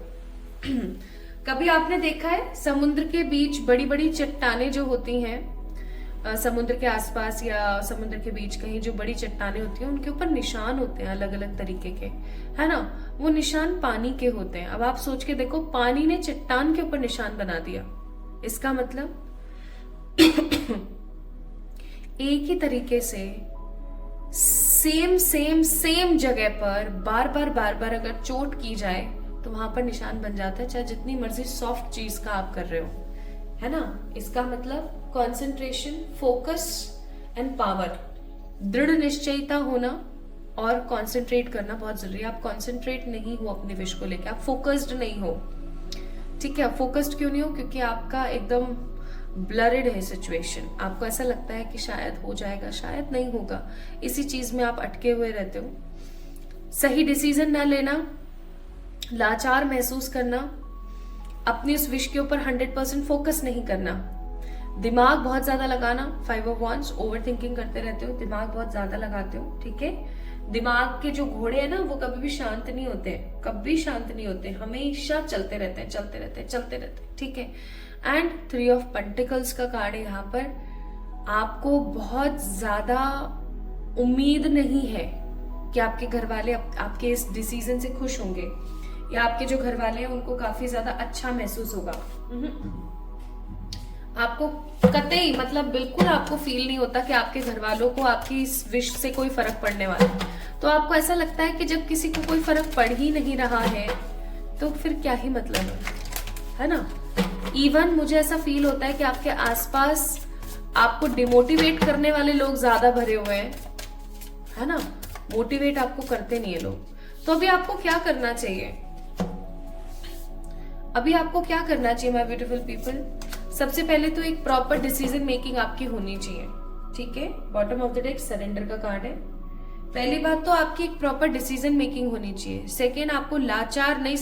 Speaker 1: कभी आपने देखा है समुद्र के बीच बड़ी बड़ी चट्टानें जो होती हैं, समुद्र के आसपास या समुद्र के बीच कहीं जो बड़ी चट्टानें होती हैं, उनके ऊपर निशान होते हैं अलग अलग तरीके के, है ना? वो निशान पानी के होते हैं। अब आप सोच के देखो, पानी ने चट्टान के ऊपर निशान बना दिया, इसका मतलब एक ही तरीके से सेम सेम सेम जगह पर बार बार अगर चोट की जाए तो वहां पर निशान बन जाता है, चाहे जितनी मर्जी सॉफ्ट चीज का आप कर रहे हो, है ना? इसका मतलब कंसंट्रेशन, फोकस एंड पावर, दृढ़ निश्चयता होना और कंसंट्रेट करना बहुत जरूरी है। आप कंसंट्रेट नहीं हो अपने विश को लेकर, आप फोकस्ड नहीं हो, ठीक है? फोकस्ड क्यों नहीं हो? क्योंकि आपका एकदम ब्लरिड है सिचुएशन। आपको ऐसा लगता है कि शायद हो जाएगा, शायद नहीं होगा, इसी चीज में आप अटके हुए रहते हो। सही डिसीजन ना लेना, लाचार महसूस करना, अपनी उस विश के ऊपर 100% फोकस नहीं करना, दिमाग बहुत ज्यादा लगाना। 5 ऑफ वॉन्ड्स, ओवर थिंकिंग करते रहते हो, दिमाग बहुत ज्यादा लगाते हो, ठीक है? दिमाग के जो घोड़े हैं ना, वो कभी भी शांत नहीं होते, कभी शांत नहीं होते, हमेशा चलते रहते हैं, चलते रहते हैं, चलते रहते हैं, ठीक है? एंड 3 ऑफ पेंटिकल्स का कार्ड है यहाँ पर। आपको बहुत ज्यादा उम्मीद नहीं है कि आपके घर वाले आपके इस डिसीजन से खुश होंगे, या आपके जो घर वाले हैं उनको काफी ज्यादा अच्छा महसूस होगा। आपको कतई, मतलब बिल्कुल आपको फील नहीं होता कि आपके घर वालों को आपकी इस विश से कोई फर्क पड़ने वाला है। तो आपको ऐसा लगता है कि जब किसी को कोई फर्क पड़ ही नहीं रहा है तो फिर क्या ही मतलब है ना? इवन मुझे ऐसा फील होता है कि आपके आसपास आपको डिमोटिवेट करने वाले लोग ज्यादा भरे हुए हैं, है ना? मोटिवेट आपको करते नहीं है लोग। तो अभी आपको क्या करना चाहिए? अभी आपको क्या करना चाहिए माय ब्यूटीफुल पीपल? सबसे पहले तो एक प्रॉपर डिसीजन मेकिंग आपकी होनी चाहिए, ठीक है? Bottom of the deck surrender का कार्ड है। पहली बात तो आपकी एक प्रॉपर डिसीजन मेकिंग होनी चाहिए। सेकेंड, आपको लाचार नहीं,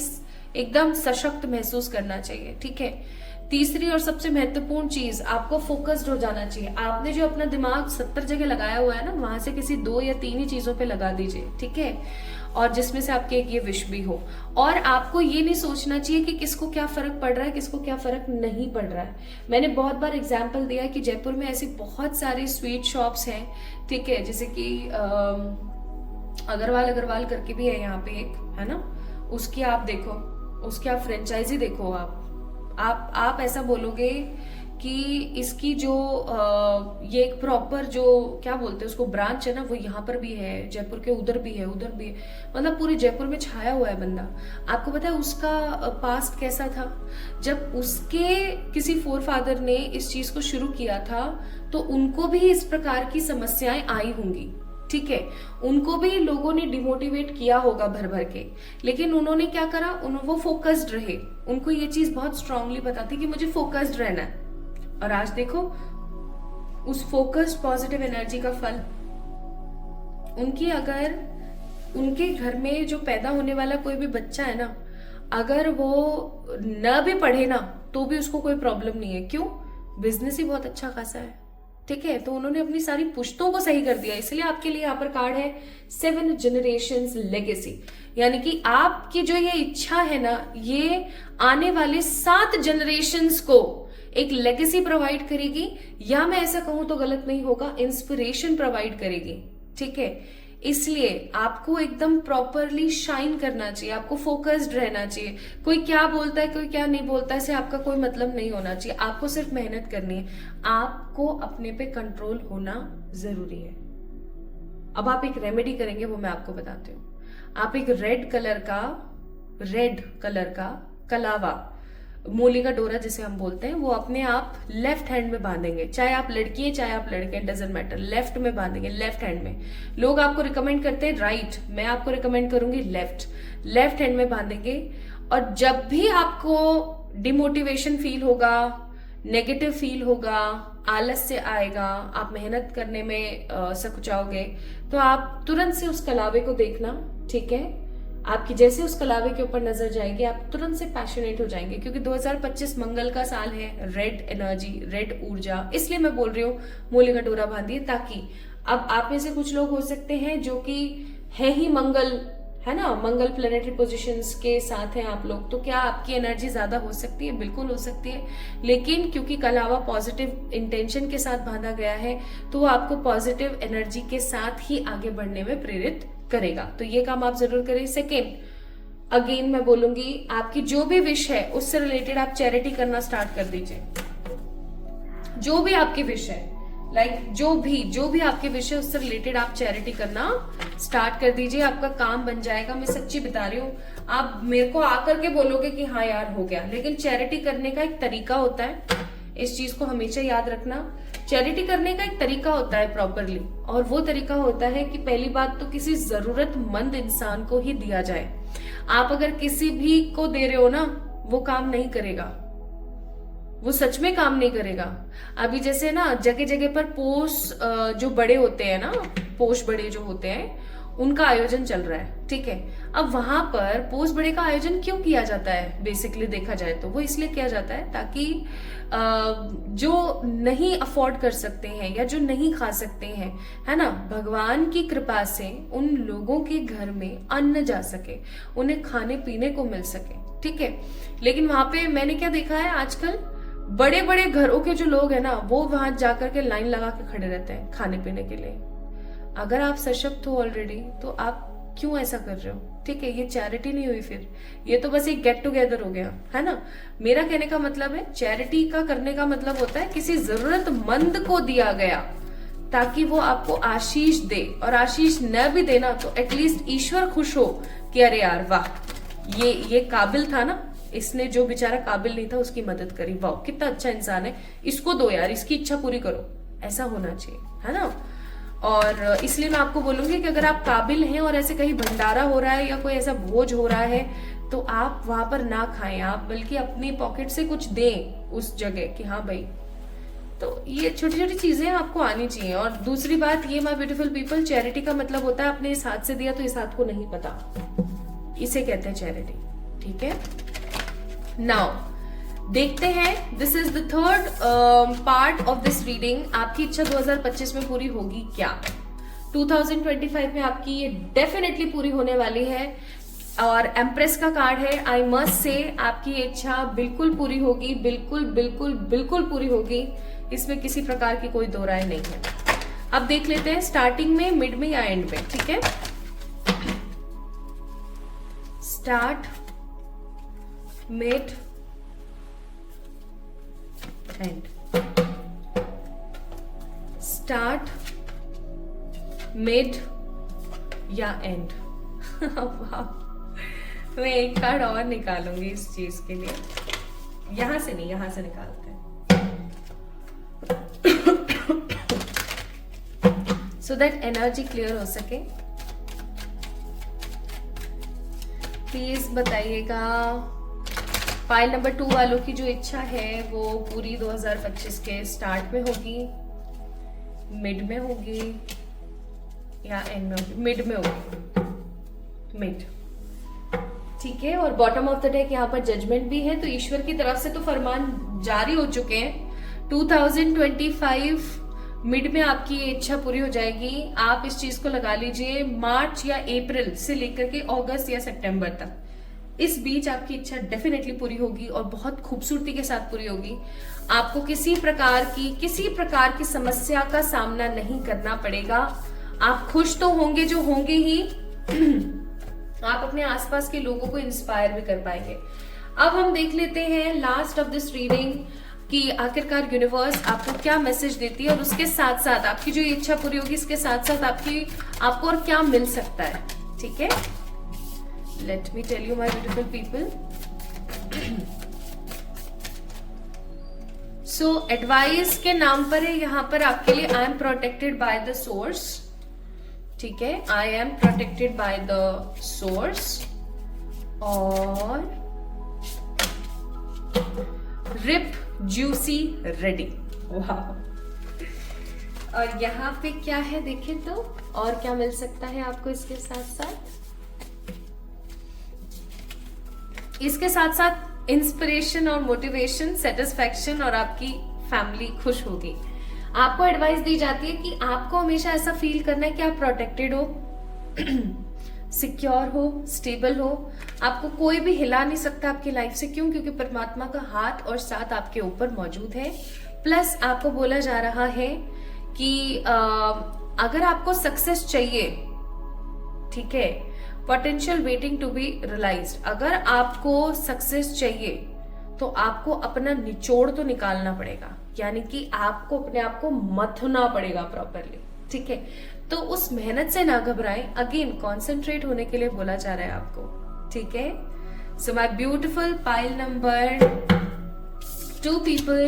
Speaker 1: एकदम सशक्त महसूस करना चाहिए, ठीक है? तीसरी और सबसे महत्वपूर्ण चीज, आपको फोकस्ड हो जाना चाहिए। आपने जो अपना दिमाग 70 जगह लगाया हुआ है ना, वहां से किसी 2 या 3 ही चीजों पे लगा दीजिए, ठीक है? और जिसमें से आपकी एक ये विश भी हो। और आपको ये नहीं सोचना चाहिए कि किसको क्या फर्क पड़ रहा है, किसको क्या फर्क नहीं पड़ रहा है। मैंने बहुत बार एग्जाम्पल दिया कि जयपुर में ऐसी बहुत सारी स्वीट शॉप्स हैं, ठीक है? जैसे कि अग्रवाल करके भी है यहाँ पे एक, है ना? उसकी आप देखो, उसकी आप फ्रेंचाइजी देखो। आप ऐसा बोलोगे कि इसकी जो ये एक प्रॉपर जो क्या बोलते हैं उसको ब्रांच है ना, वो यहाँ पर भी है, जयपुर के उधर भी है, उधर भी है, मतलब पूरे जयपुर में छाया हुआ है बंदा। आपको पता है उसका पास्ट कैसा था? जब उसके किसी फोरफादर ने इस चीज को शुरू किया था तो उनको भी इस प्रकार की समस्याएं आई होंगी, ठीक है? उनको भी लोगों ने डिमोटिवेट किया होगा भर भर के, लेकिन उन्होंने क्या करा? वो फोकस्ड रहे। उनको ये चीज बहुत स्ट्रांगली पता थी कि मुझे फोकस्ड रहना है। और आज देखो उस फोकस्ड पॉजिटिव एनर्जी का फल। उनके घर में जो पैदा होने वाला कोई भी बच्चा है ना, अगर वो न भी पढ़े ना तो भी उसको कोई प्रॉब्लम नहीं है। क्यों? बिजनेस ही बहुत अच्छा खासा है, ठीक है? तो उन्होंने अपनी सारी पुश्तों को सही कर दिया। इसलिए आपके लिए यहाँ पर कार्ड है 7 जनरेशंस लेगेसी, यानी कि आपकी जो ये इच्छा है ना, ये आने वाले 7 जनरेशंस को एक लेगेसी प्रोवाइड करेगी, या मैं ऐसा कहूं तो गलत नहीं होगा, इंस्पिरेशन प्रोवाइड करेगी, ठीक है? इसलिए आपको एकदम प्रॉपरली शाइन करना चाहिए, आपको फोकस्ड रहना चाहिए। कोई क्या बोलता है, कोई क्या नहीं बोलता है, इससे आपका कोई मतलब नहीं होना चाहिए। आपको सिर्फ मेहनत करनी है, आपको अपने पे कंट्रोल होना जरूरी है। अब आप एक रेमेडी करेंगे, वो मैं आपको बताती हूँ। आप एक रेड कलर का कलावा, मूली का डोरा जिसे हम बोलते हैं, वो अपने आप लेफ्ट हैंड में बांधेंगे। चाहे आप लड़की हैं चाहे आप लड़के हैं, डजेंट मैटर, लेफ्ट में बांधेंगे, लेफ्ट हैंड में। लोग आपको रिकमेंड करते हैं राइट, मैं आपको रिकमेंड करूंगी लेफ्ट हैंड में बांधेंगे। और जब भी आपको डिमोटिवेशन फील होगा, नेगेटिव फील होगा, आलस से आएगा, आप मेहनत करने में सकुचाओगे, तो आप तुरंत से उस कलावे को देखना, ठीक है। आपकी जैसे उस कलावे के ऊपर नजर जाएगी, आप तुरंत से पैशनेट हो जाएंगे, क्योंकि 2025 मंगल का साल है, रेड एनर्जी, रेड ऊर्जा, इसलिए मैं बोल रही हूँ मूली का डोरा बांधिए। ताकि अब आप में से कुछ लोग हो सकते हैं जो कि है ही मंगल, है ना, मंगल प्लेनेटरी पोजीशंस के साथ हैं आप लोग, तो क्या आपकी एनर्जी ज्यादा हो सकती है? बिल्कुल हो सकती है। लेकिन क्योंकि कलावा पॉजिटिव इंटेंशन के साथ बांधा गया है, तो वो आपको पॉजिटिव एनर्जी के साथ ही आगे बढ़ने में प्रेरित करेगा। तो ये काम आप जरूर करें। सेकेंड, अगेन मैं बोलूंगी, आपकी जो भी विश है उससे रिलेटेड आप चैरिटी करना स्टार्ट कर दीजिए। जो भी आपकी विश है, जो भी आपकी विश है उससे रिलेटेड आप चैरिटी करना स्टार्ट कर दीजिए। आपका काम बन जाएगा। मैं सच्ची बता रही हूँ, आप मेरे को आकर के बोलोगे कि हाँ यार हो गया, लेकिन चैरिटी करने का एक तरीका होता है। इस चीज को हमेशा याद रखना। चैरिटी करने का एक तरीका होता है प्रॉपरली, और वो तरीका होता है कि पहली बात तो किसी जरूरतमंद इंसान को ही दिया जाए। आप अगर किसी भी को दे रहे हो ना, वो काम नहीं करेगा, वो सच में काम नहीं करेगा। अभी जैसे ना जगह जगह पर पोष जो बड़े होते हैं ना, पोष बड़े जो होते हैं, उनका आयोजन चल रहा है, ठीक है। अब वहां पर पोष बड़े का आयोजन क्यों किया जाता है? बेसिकली देखा जाए तो वो इसलिए किया जाता है ताकि जो नहीं अफोर्ड कर सकते हैं या जो नहीं खा सकते हैं, है ना, भगवान की कृपा से उन लोगों के घर में अन्न जा सके, उन्हें खाने पीने को मिल सके, ठीक है। लेकिन वहां पे मैंने क्या देखा है, आजकल बड़े बड़े घरों के जो लोग हैं ना, वो वहां जाकर के लाइन लगा के खड़े रहते हैं खाने पीने के लिए। अगर आप सशक्त हो ऑलरेडी, तो आप क्यों ऐसा कर रहे हो? ठीक है, ये चैरिटी नहीं हुई, फिर ये तो बस एक गेट टुगेदर हो गया, है ना। मेरा कहने का मतलब है, चैरिटी का करने का मतलब होता है किसी जरूरतमंद को दिया गया ताकि वो आपको आशीष दे, और आशीष न भी देना तो एटलीस्ट ईश्वर खुश हो कि अरे यार वाह, ये काबिल था ना, इसने जो बेचारा काबिल नहीं था उसकी मदद करी, वाह कितना अच्छा इंसान है, इसको दो यार, इसकी इच्छा पूरी करो। ऐसा होना चाहिए, है ना। और इसलिए मैं आपको बोलूंगी कि अगर आप काबिल हैं और ऐसे कहीं भंडारा हो रहा है या कोई ऐसा भोज हो रहा है, तो आप वहां पर ना खाएं, आप बल्कि अपनी पॉकेट से कुछ दें उस जगह कि हाँ भाई। तो ये छोटी छोटी चीजें आपको आनी चाहिए। और दूसरी बात ये, माय ब्यूटीफुल पीपल, चैरिटी का मतलब होता है आपने इस हाथ से दिया तो इस हाथ को नहीं पता, इसे कहते हैं चैरिटी, ठीक है। नाउ देखते हैं, this is the third part of this reading. आपकी इच्छा 2025 में पूरी होगी क्या? 2025 में आपकी ये डेफिनेटली पूरी होने वाली है। और एम्प्रेस का कार्ड है। आई मस्ट से आपकी इच्छा बिल्कुल पूरी होगी, बिल्कुल बिल्कुल बिल्कुल पूरी होगी, इसमें किसी प्रकार की कोई दो राय नहीं है। अब देख लेते हैं स्टार्टिंग में, मिड में या एंड में, ठीक है। Start, mid, and. Start, mid या एंड। मैं एक कार्ड और निकालूंगी इस चीज के लिए, यहां से नहीं, यहां से निकालते हैं, सो दैट एनर्जी क्लियर हो सके। प्लीज बताइएगा, फाइल नंबर 2 वालों की जो इच्छा है वो पूरी 2025 के स्टार्ट में होगी, मिड में होगी या एंड में होगी? मिड में होगी, मिड, ठीक है। और बॉटम ऑफ द डेक यहाँ पर जजमेंट भी है, तो ईश्वर की तरफ से तो फरमान जारी हो चुके हैं। 2025 मिड में आपकी ये इच्छा पूरी हो जाएगी। आप इस चीज को लगा लीजिए, मार्च या अप्रैल से लेकर के अगस्त या सितंबर तक, इस बीच आपकी इच्छा डेफिनेटली पूरी होगी और बहुत खूबसूरती के साथ पूरी होगी। आपको किसी प्रकार की समस्या का सामना नहीं करना पड़ेगा। आप खुश तो होंगे, जो होंगे ही आप अपने आसपास के लोगों को इंस्पायर भी कर पाएंगे। अब हम देख लेते हैं लास्ट ऑफ दिस रीडिंग, कि आखिरकार यूनिवर्स आपको क्या मैसेज देती है, और उसके साथ साथ आपकी जो इच्छा पूरी होगी इसके साथ साथ आपको और क्या मिल सकता है। ठीक है, let me tell you my beautiful people. So advice के नाम पर है यहाँ पर आपके लिए, I am protected by the source. ठीक है, I am protected by the source, और रिप जूसी रेडी। वाह, और यहाँ पे क्या है देखें तो, और क्या मिल सकता है आपको इसके साथ साथ, इसके साथ साथ इंस्पिरेशन और मोटिवेशन, सेटिस्फैक्शन, और आपकी फैमिली खुश होगी। आपको एडवाइस दी जाती है कि आपको हमेशा ऐसा फील करना है कि आप प्रोटेक्टेड हो, सिक्योर हो, स्टेबल हो। आपको कोई भी हिला नहीं सकता आपकी लाइफ से। क्यों? क्योंकि परमात्मा का हाथ और साथ आपके ऊपर मौजूद है। प्लस आपको बोला जा रहा है कि अगर आपको सक्सेस चाहिए, ठीक है, potential waiting to be realised, अगर आपको सक्सेस चाहिए तो आपको अपना निचोड़ तो निकालना पड़ेगा, यानी कि आपको अपने आप को मथना पड़ेगा प्रॉपरली। ठीक है, तो उस मेहनत से ना घबराएं। अगेन कॉन्सेंट्रेट होने के लिए बोला जा रहा है आपको। ठीक है, so my beautiful pile number 2 people,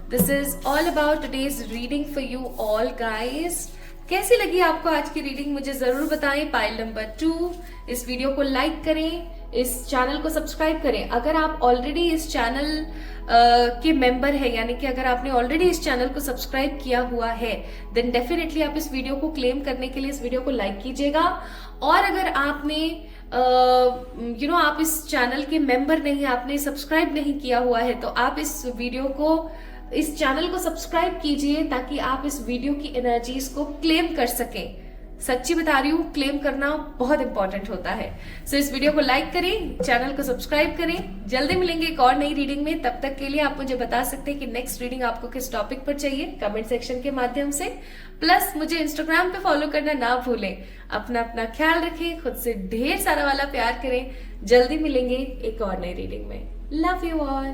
Speaker 1: this is all about today's reading for you all guys. कैसी लगी आपको आज की रीडिंग मुझे जरूर बताएं। पाइल नंबर 2, इस वीडियो को लाइक करें, इस चैनल को सब्सक्राइब करें। अगर आप ऑलरेडी इस चैनल के मेंबर है, यानी कि अगर आपने ऑलरेडी इस चैनल को सब्सक्राइब किया हुआ है, देन डेफिनेटली आप इस वीडियो को क्लेम करने के लिए इस वीडियो को लाइक कीजिएगा। और अगर आपने आप इस चैनल के मेंबर नहीं, आपने सब्सक्राइब नहीं किया हुआ है, तो आप इस चैनल को सब्सक्राइब कीजिए ताकि आप इस वीडियो की एनर्जीज को क्लेम कर सकें। सच्ची बता रही हूँ, क्लेम करना बहुत इंपॉर्टेंट होता है। सो इस वीडियो को लाइक करें, चैनल को सब्सक्राइब करें। जल्दी मिलेंगे एक और नई रीडिंग में। तब तक के लिए आप मुझे बता सकते हैं कि नेक्स्ट रीडिंग आपको किस टॉपिक पर चाहिए, कमेंट सेक्शन के माध्यम से। प्लस मुझे इंस्टाग्राम पे फॉलो करना ना भूलें। अपना ख्याल रखें, खुद से ढेर सारा वाला प्यार करें। जल्दी मिलेंगे एक और नई रीडिंग में। Love you all.